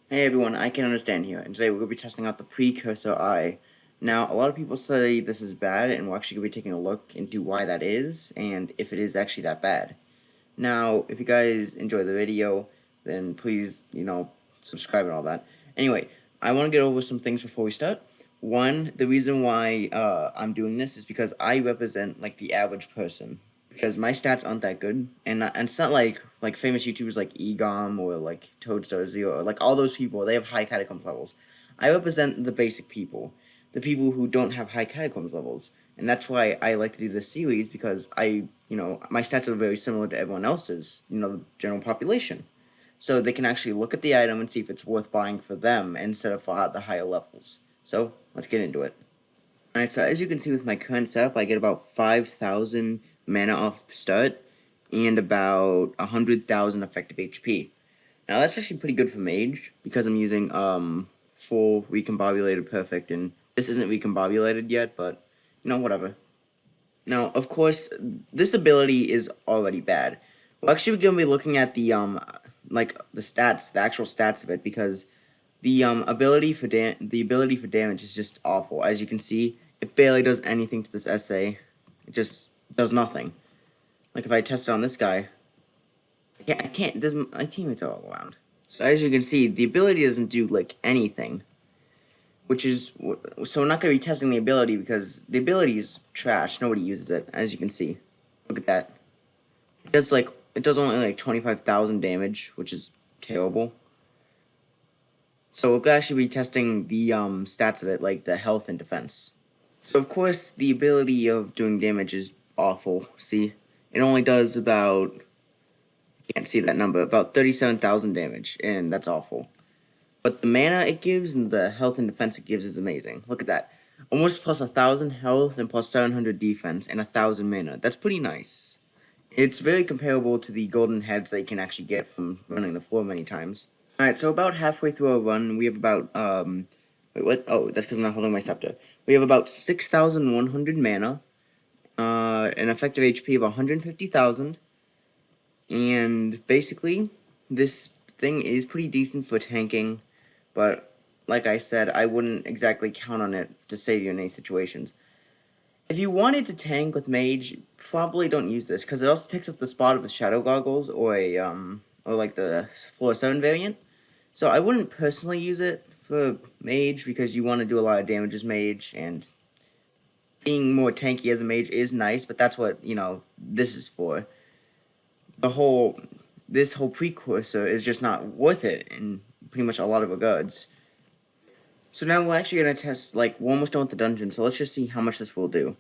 Hey everyone, I can understand here, and today we're going to be testing out the Precursor Eye. Now, a lot of people say this is bad, and we're actually going to be taking a look into why that is, and if it is actually that bad. Now, if you guys enjoy the video, then please, subscribe and all that. Anyway, I want to get over some things before we start. One, the reason why I'm doing this is because I represent, like, the average person. Because my stats aren't that good, and it's not like famous YouTubers like Egom or like Toadstar0 or like all those people. They have high catacombs levels. I represent the basic people, the people who don't have high catacombs levels, and that's why I like to do this series because my stats are very similar to everyone else's, the general population, so they can actually look at the item and see if it's worth buying for them instead of for the higher levels. So let's get into it. Alright, so as you can see with my current setup, I get about 5,000 mana off the start and about 100,000 effective HP. Now that's actually pretty good for Mage because I'm using full recombobulated perfect, and this isn't recombobulated yet, but whatever. Now, of course, this ability is already bad. We're actually going to be looking at the the stats, the actual stats of it, because the ability for damage is just awful. As you can see, it barely does anything to this SA. It just does nothing. Like if I test it on this guy, I can't. My teammates are all around. So as you can see, the ability doesn't do like anything, which is so we're not going to be testing the ability because the ability is trash. Nobody uses it, as you can see. Look at that. It does only like 25,000 damage, which is terrible. So we'll actually be testing the stats of it, like the health and defense. So of course the ability of doing damage is awful. See, it only does about, I can't see that number, about 37,000 damage, and that's awful. But the mana it gives and the health and defense it gives is amazing. Look at that. Almost plus 1,000 health and plus 700 defense and 1,000 mana. That's pretty nice. It's very comparable to the golden heads that you can actually get from running the floor many times. Alright, so about halfway through our run, we have about, wait, what? Oh, that's because I'm not holding my scepter. We have about 6,100 mana, an effective HP of 150,000, and basically, this thing is pretty decent for tanking, but like I said, I wouldn't exactly count on it to save you in any situations. If you wanted to tank with Mage, probably don't use this, because it also takes up the spot of the Shadow Goggles, or like the Floor 7 variant. So I wouldn't personally use it for Mage, because you want to do a lot of damage as Mage, and being more tanky as a Mage is nice, but that's what, this is for. This whole Precursor is just not worth it in pretty much a lot of regards. So now we're actually going to test, we're almost done with the dungeon, so let's just see how much this will do.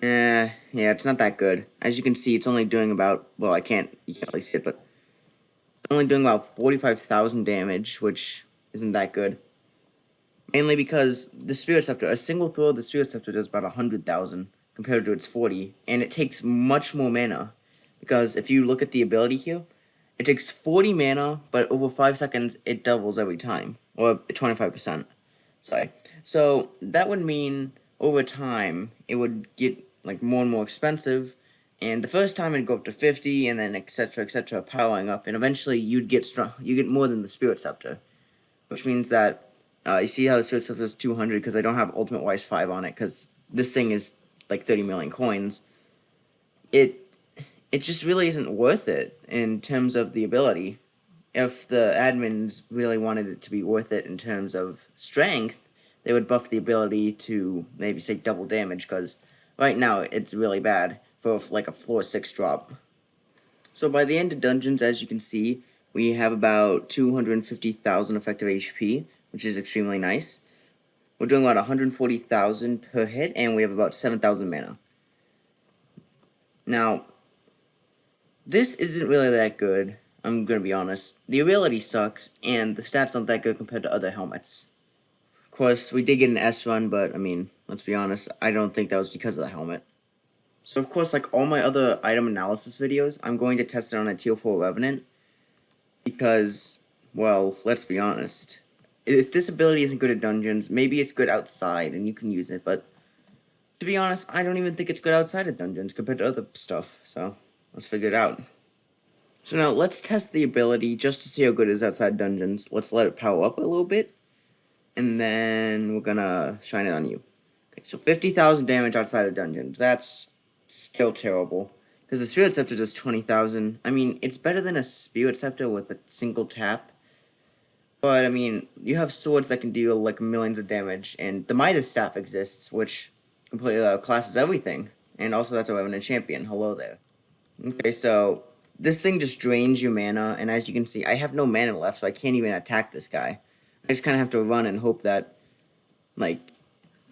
Yeah, it's not that good. As you can see, it's only doing about, well, you can't really see it, but it's only doing about 45,000 damage, which isn't that good. Mainly because the Spirit Scepter, a single throw of the Spirit Scepter does about 100,000 compared to its 40, and it takes much more mana. Because if you look at the ability here, it takes 40 mana, but over 5 seconds, it doubles every time, or 25%. Sorry. So that would mean over time, it would get like more and more expensive, and the first time it'd go up to 50, and then etc., powering up, and eventually you'd get strong. You get more than the Spirit Scepter, which means that you see how the Spirit Scepter is 200 because I don't have Ultimate Wise 5 on it because this thing is like 30 million coins. It just really isn't worth it in terms of the ability. If the admins really wanted it to be worth it in terms of strength, they would buff the ability to maybe say double damage, because right now it's really bad for like a floor 6 drop. So by the end of dungeons, as you can see, we have about 250,000 effective HP, which is extremely nice. We're doing about 140,000 per hit, and we have about 7,000 mana. Now, this isn't really that good, I'm gonna be honest. The ability sucks, and the stats aren't that good compared to other helmets. Of course, we did get an S run, but I mean, let's be honest, I don't think that was because of the helmet. So of course, like all my other item analysis videos, I'm going to test it on a Tier 4 Revenant, because, well, let's be honest. If this ability isn't good at dungeons, maybe it's good outside and you can use it, but to be honest, I don't even think it's good outside of dungeons compared to other stuff, so let's figure it out. So now let's test the ability just to see how good it is outside dungeons. Let's let it power up a little bit, and then we're gonna shine it on you. Okay, so 50,000 damage outside of dungeons. That's still terrible. Because the Spirit Scepter does 20,000. I mean, it's better than a Spirit Scepter with a single tap. But, I mean, you have swords that can deal, like, millions of damage. And the Midas Staff exists, which completely classes everything. And also, that's a Revenant Champion. Hello there. Okay, so this thing just drains your mana. And as you can see, I have no mana left, so I can't even attack this guy. I just kind of have to run and hope that, like,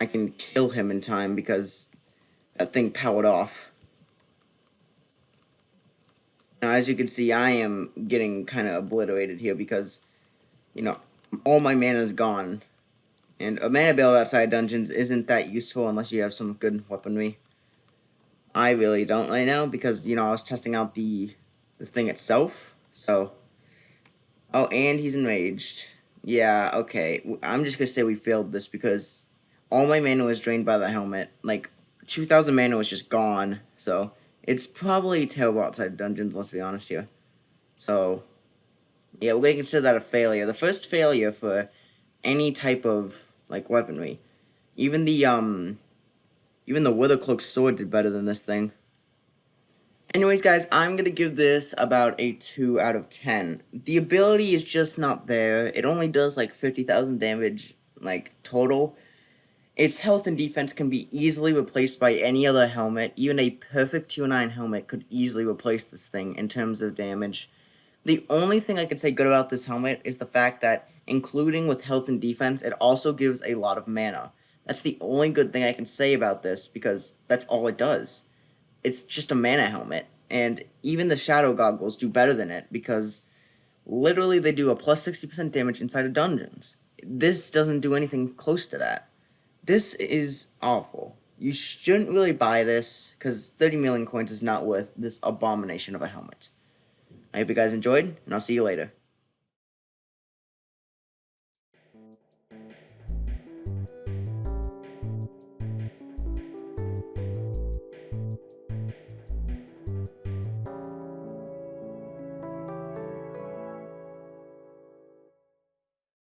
I can kill him in time because that thing powered off. Now, as you can see, I am getting kind of obliterated here because, you know, all my mana is gone. And a mana build outside dungeons isn't that useful unless you have some good weaponry. I really don't right now because, you know, I was testing out the thing itself. So, oh, and he's enraged. Yeah, okay. I'm just going to say we failed this because all my mana was drained by the helmet. Like, 2,000 mana was just gone. So, it's probably terrible outside dungeons, let's be honest here. So, yeah, we're gonna consider that a failure. The first failure for any type of like weaponry. Even the Withercloak sword did better than this thing. Anyways, guys, I'm gonna give this about a 2 out of 10. The ability is just not there. It only does like 50,000 damage, like total. Its health and defense can be easily replaced by any other helmet. Even a perfect 2-9 helmet could easily replace this thing in terms of damage. The only thing I could say good about this helmet is the fact that, including with health and defense, it also gives a lot of mana. That's the only good thing I can say about this, because that's all it does. It's just a mana helmet, and even the Shadow Goggles do better than it, because literally they do a plus 60% damage inside of dungeons. This doesn't do anything close to that. This is awful. You shouldn't really buy this, because 30 million coins is not worth this abomination of a helmet. I hope you guys enjoyed, and I'll see you later.